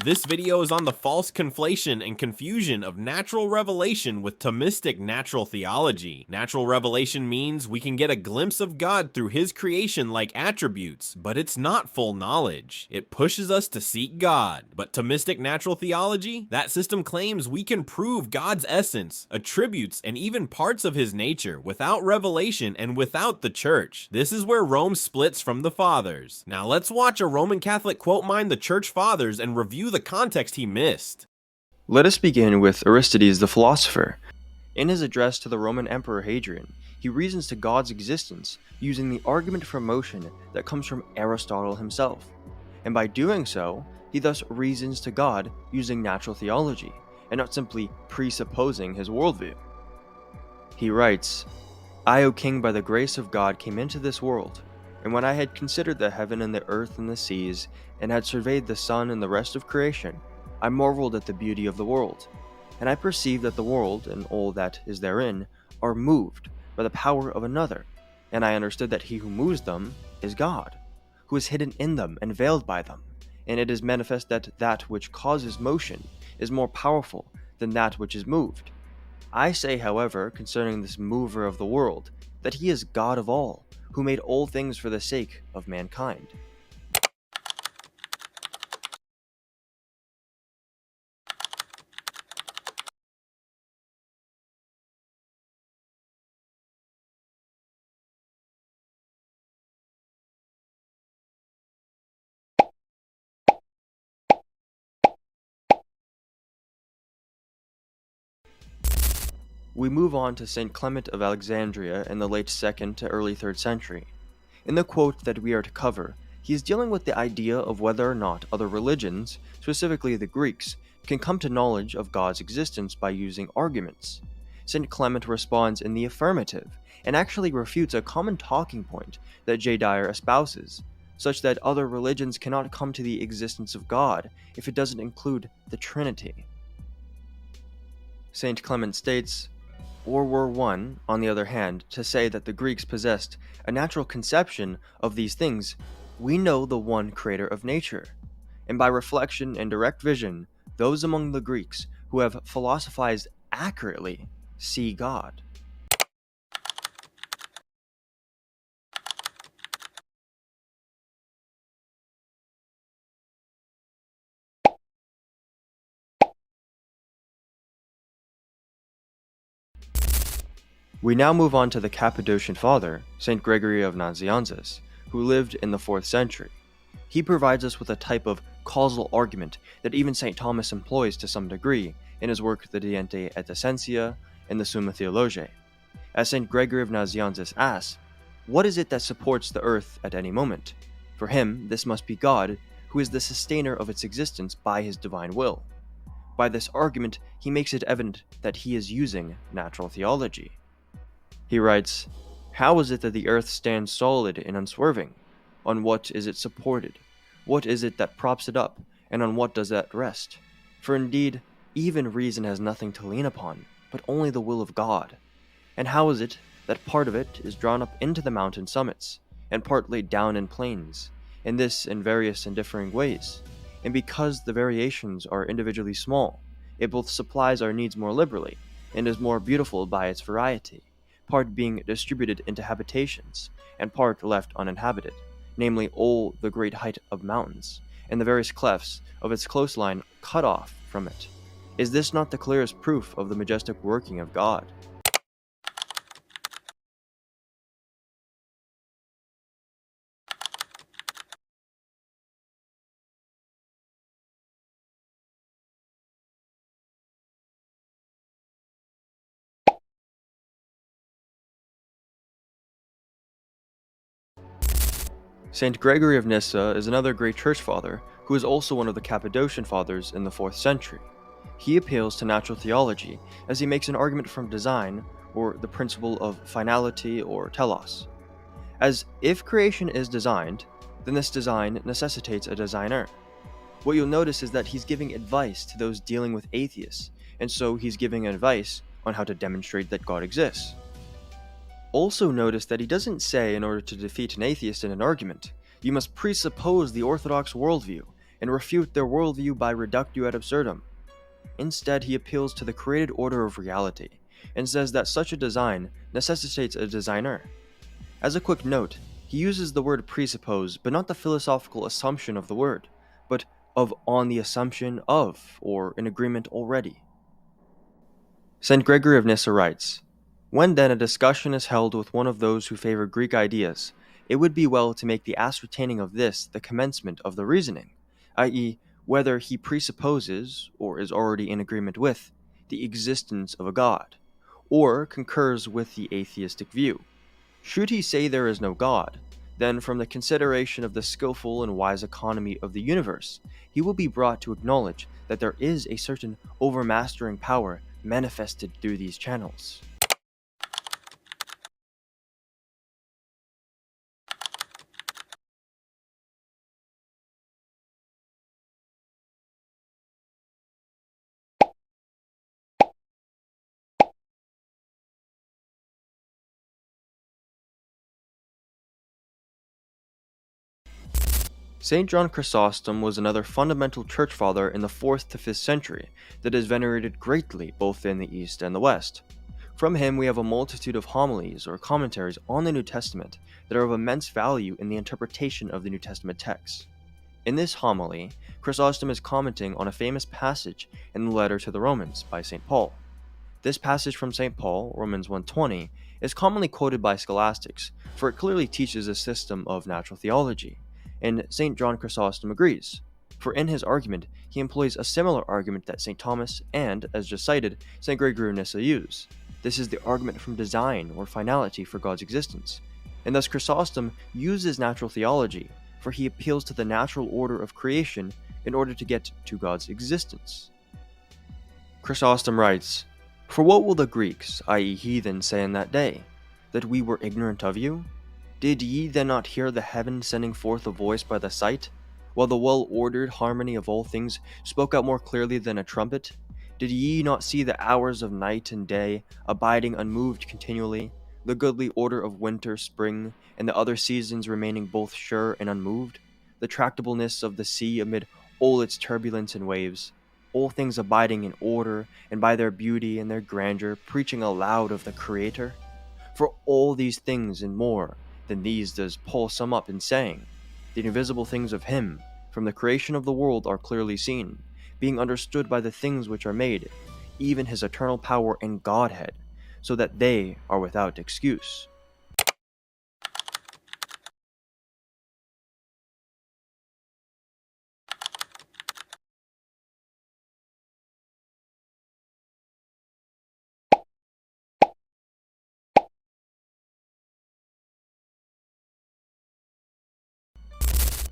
This video is on the false conflation and confusion of natural revelation with Thomistic natural theology. Natural revelation means we can get a glimpse of God through his creation-like attributes, but it's not full knowledge. It pushes us to seek God. But Thomistic natural theology? That system claims we can prove God's essence, attributes, and even parts of his nature without revelation and without the church. This is where Rome splits from the fathers. Now let's watch a Roman Catholic quote mine the church fathers and review the context he missed. Let us begin with Aristides the philosopher. In his address to the Roman Emperor Hadrian, he reasons to God's existence using the argument for motion that comes from Aristotle himself. And by doing so, he thus reasons to God using natural theology, and not simply presupposing his worldview. He writes, "I, O king, by the grace of God came into this world, and when I had considered the heaven and the earth and the seas, and had surveyed the sun and the rest of creation, I marveled at the beauty of the world. And I perceived that the world, and all that is therein, are moved by the power of another. And I understood that he who moves them is God, who is hidden in them and veiled by them. And it is manifest that that which causes motion is more powerful than that which is moved. I say, however, concerning this mover of the world, that he is God of all, who made all things for the sake of mankind." We move on to St. Clement of Alexandria in the late 2nd to early 3rd century. In the quote that we are to cover, he is dealing with the idea of whether or not other religions, specifically the Greeks, can come to knowledge of God's existence by using arguments. St. Clement responds in the affirmative, and actually refutes a common talking point that J. Dyer espouses, such that other religions cannot come to the existence of God if it doesn't include the Trinity. St. Clement states, "Or were one, on the other hand, to say that the Greeks possessed a natural conception of these things, we know the one creator of nature. And by reflection and direct vision, those among the Greeks who have philosophized accurately see God." We now move on to the Cappadocian Father, St. Gregory of Nazianzus, who lived in the 4th century. He provides us with a type of causal argument that even St. Thomas employs to some degree in his work De Diente et Essentia and the Summa Theologiae. As St. Gregory of Nazianzus asks, what is it that supports the earth at any moment? For him, this must be God, who is the sustainer of its existence by his divine will. By this argument, he makes it evident that he is using natural theology. He writes, "How is it that the earth stands solid and unswerving? On what is it supported? What is it that props it up, and on what does that rest? For indeed, even reason has nothing to lean upon, but only the will of God. And how is it that part of it is drawn up into the mountain summits, and part laid down in plains, and this in various and differing ways? And because the variations are individually small, it both supplies our needs more liberally, and is more beautiful by its variety, part being distributed into habitations, and part left uninhabited, namely all the great height of mountains, and the various clefts of its coastline cut off from it. Is this not the clearest proof of the majestic working of God?" St. Gregory of Nyssa is another great church father who is also one of the Cappadocian fathers in the 4th century. He appeals to natural theology as he makes an argument from design, or the principle of finality or telos. As if creation is designed, then this design necessitates a designer. What you'll notice is that he's giving advice to those dealing with atheists, and so he's giving advice on how to demonstrate that God exists. Also notice that he doesn't say in order to defeat an atheist in an argument, you must presuppose the orthodox worldview, and refute their worldview by reductio ad absurdum. Instead, he appeals to the created order of reality and says that such a design necessitates a designer. As a quick note, he uses the word presuppose, but not the philosophical assumption of the word, but of on the assumption of, or in agreement already. St. Gregory of Nyssa writes, "When then a discussion is held with one of those who favor Greek ideas, it would be well to make the ascertaining of this the commencement of the reasoning, i.e., whether he presupposes, or is already in agreement with, the existence of a God, or concurs with the atheistic view. Should he say there is no God, then from the consideration of the skillful and wise economy of the universe, he will be brought to acknowledge that there is a certain overmastering power manifested through these channels." St. John Chrysostom was another fundamental church father in the 4th to 5th century that is venerated greatly both in the East and the West. From him we have a multitude of homilies or commentaries on the New Testament that are of immense value in the interpretation of the New Testament texts. In this homily, Chrysostom is commenting on a famous passage in the letter to the Romans by St. Paul. This passage from St. Paul, Romans 1:20, is commonly quoted by scholastics, for it clearly teaches a system of natural theology, and St. John Chrysostom agrees, for in his argument he employs a similar argument that St. Thomas and, as just cited, St. Gregory of Nyssa use. This is the argument from design or finality for God's existence, and thus Chrysostom uses natural theology, for he appeals to the natural order of creation in order to get to God's existence. Chrysostom writes, "For what will the Greeks, i.e. heathen, say in that day? That we were ignorant of you? Did ye then not hear the heaven sending forth a voice by the sight, while the well-ordered harmony of all things spoke out more clearly than a trumpet? Did ye not see the hours of night and day abiding unmoved continually, the goodly order of winter, spring, and the other seasons remaining both sure and unmoved, the tractableness of the sea amid all its turbulence and waves, all things abiding in order, and by their beauty and their grandeur preaching aloud of the Creator? For all these things and more than these does Paul sum up in saying, the invisible things of him from the creation of the world are clearly seen, being understood by the things which are made, even his eternal power and Godhead, so that they are without excuse."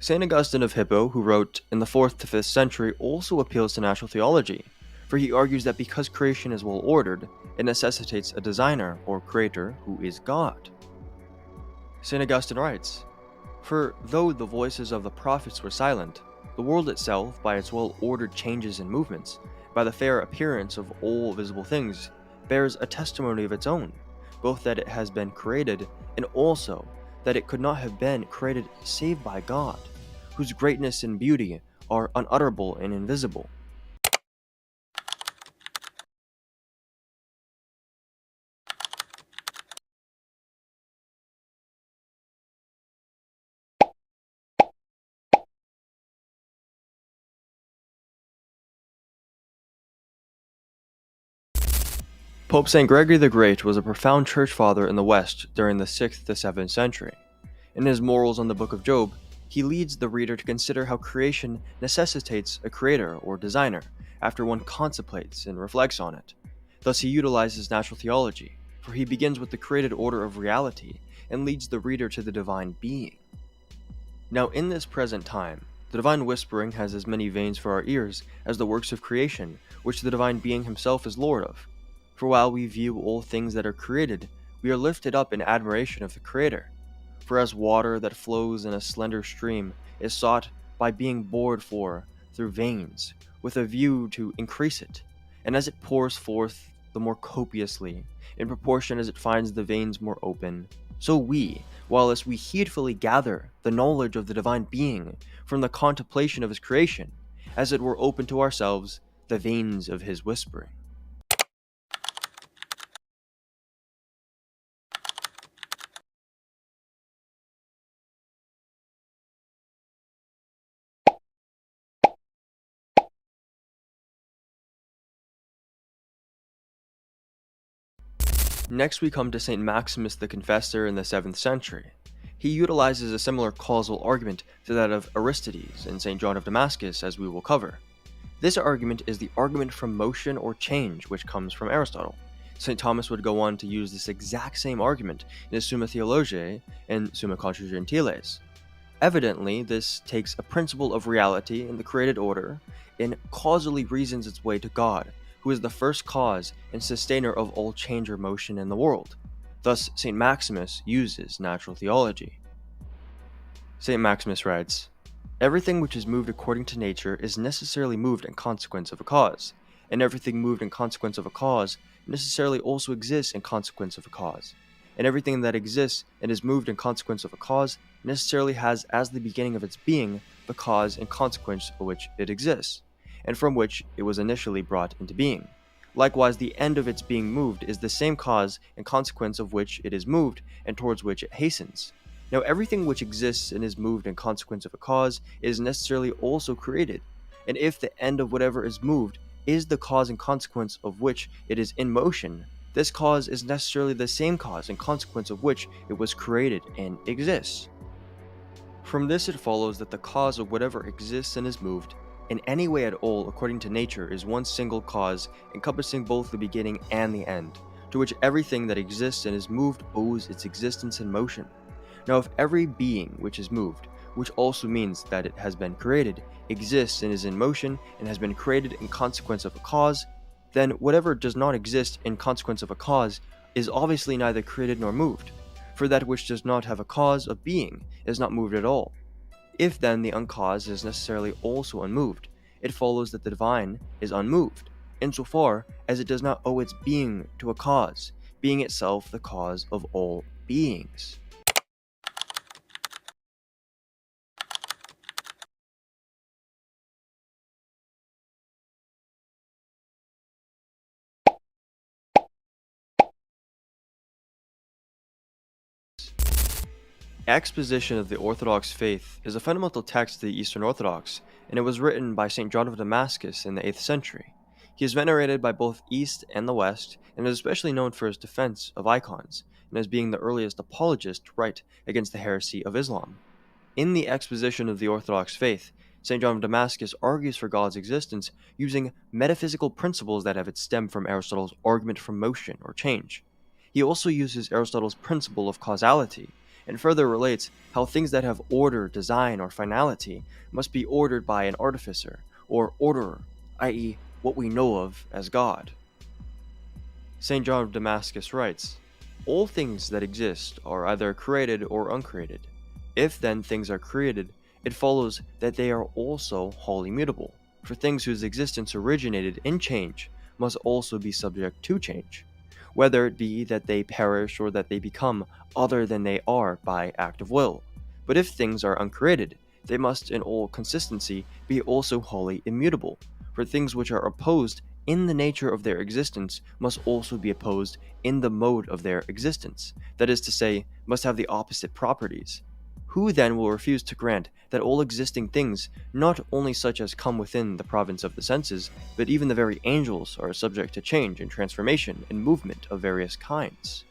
St. Augustine of Hippo, who wrote in the 4th to 5th century, also appeals to natural theology, for he argues that because creation is well ordered, it necessitates a designer or creator who is God. St. Augustine writes, "For though the voices of the prophets were silent, the world itself, by its well-ordered changes and movements, by the fair appearance of all visible things, bears a testimony of its own, both that it has been created, and also that it could not have been created save by God, whose greatness and beauty are unutterable and invisible." Pope St. Gregory the Great was a profound church father in the West during the 6th to 7th century. In his Morals on the Book of Job, he leads the reader to consider how creation necessitates a creator or designer after one contemplates and reflects on it. Thus he utilizes natural theology, for he begins with the created order of reality and leads the reader to the divine being. Now in this present time, the divine whispering has as many veins for our ears as the works of creation, which the divine being himself is Lord of. For while we view all things that are created, we are lifted up in admiration of the Creator. For as water that flows in a slender stream is sought by being bored for through veins, with a view to increase it, and as it pours forth the more copiously, in proportion as it finds the veins more open, So we, whilst we heedfully gather the knowledge of the divine being from the contemplation of his creation, as it were open to ourselves the veins of his whispering. Next we come to St. Maximus the Confessor in the 7th century. He utilizes a similar causal argument to that of Aristides and St. John of Damascus, as we will cover. This argument is the argument from motion or change, which comes from Aristotle. St. Thomas would go on to use this exact same argument in his Summa Theologiae and Summa Contra Gentiles. Evidently, this takes a principle of reality in the created order and causally reasons its way to God, who is the first cause and sustainer of all change or motion in the world. Thus, St. Maximus uses natural theology. St. Maximus writes, "Everything which is moved according to nature is necessarily moved in consequence of a cause, and everything moved in consequence of a cause necessarily also exists in consequence of a cause, and everything that exists and is moved in consequence of a cause necessarily has as the beginning of its being the cause and consequence of which it exists, and from which it was initially brought into being. Likewise, the end of its being moved is the same cause and consequence of which it is moved and towards which it hastens. Now everything which exists and is moved in consequence of a cause is necessarily also created, and if the end of whatever is moved is the cause and consequence of which it is in motion, this cause is necessarily the same cause and consequence of which it was created and exists. From this it follows that the cause of whatever exists and is moved, in any way at all according to nature, is one single cause, encompassing both the beginning and the end, to which everything that exists and is moved owes its existence and motion. Now if every being which is moved, which also means that it has been created, exists and is in motion, and has been created in consequence of a cause, then whatever does not exist in consequence of a cause is obviously neither created nor moved, for that which does not have a cause of being is not moved at all. If then the uncaused is necessarily also unmoved, it follows that the divine is unmoved, insofar as it does not owe its being to a cause, being itself the cause of all beings." Exposition of the Orthodox Faith is a fundamental text to the Eastern Orthodox, and it was written by St. John of Damascus in the 8th century. He is venerated by both East and the West, and is especially known for his defense of icons, and as being the earliest apologist to write against the heresy of Islam. In the Exposition of the Orthodox Faith, St. John of Damascus argues for God's existence using metaphysical principles that have its stem from Aristotle's argument from motion or change. He also uses Aristotle's principle of causality, and further relates how things that have order, design, or finality must be ordered by an artificer, or orderer, i.e., what we know of as God. St. John of Damascus writes, "All things that exist are either created or uncreated. If then things are created, it follows that they are also wholly mutable, for things whose existence originated in change must also be subject to change, whether it be that they perish or that they become other than they are by act of will. But if things are uncreated, they must in all consistency be also wholly immutable, for things which are opposed in the nature of their existence must also be opposed in the mode of their existence, that is to say, must have the opposite properties. Who then will refuse to grant that all existing things, not only such as come within the province of the senses, but even the very angels, are subject to change and transformation and movement of various kinds?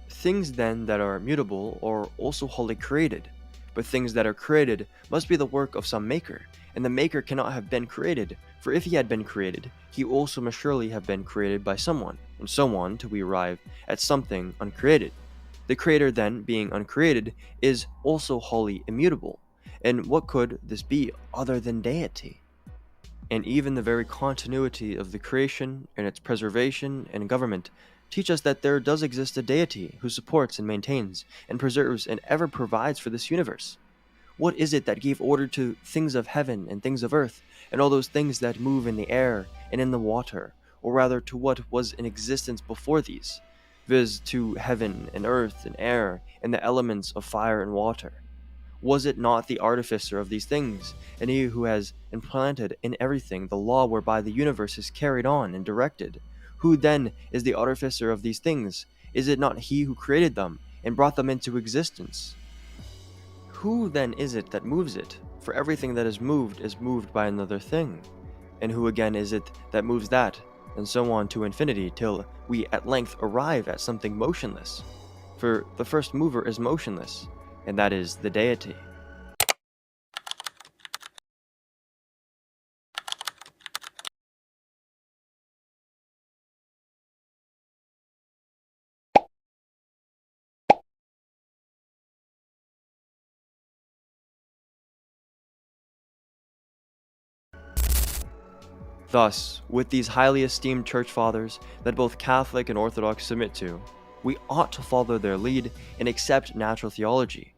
Things then that are mutable are also wholly created, but things that are created must be the work of some maker, and the maker cannot have been created, for if he had been created, he also must surely have been created by someone, and so on till we arrive at something uncreated. The creator then, being uncreated, is also wholly immutable, and what could this be other than deity? And even the very continuity of the creation and its preservation and government teach us that there does exist a deity who supports and maintains and preserves and ever provides for this universe. What is it that gave order to things of heaven and things of earth, and all those things that move in the air and in the water, or rather to what was in existence before these? viz. To heaven and earth and air and the elements of fire and water? Was it not the artificer of these things, and he who has implanted in everything the law whereby the universe is carried on and directed? Who then is the artificer of these things? Is it not he who created them and brought them into existence? Who then is it that moves it? For everything that is moved by another thing. And who again is it that moves that, and so on to infinity, till we at length arrive at something motionless? For the first mover is motionless, and that is the deity. Thus, with these highly esteemed church fathers that both Catholic and Orthodox submit to, we ought to follow their lead and accept natural theology,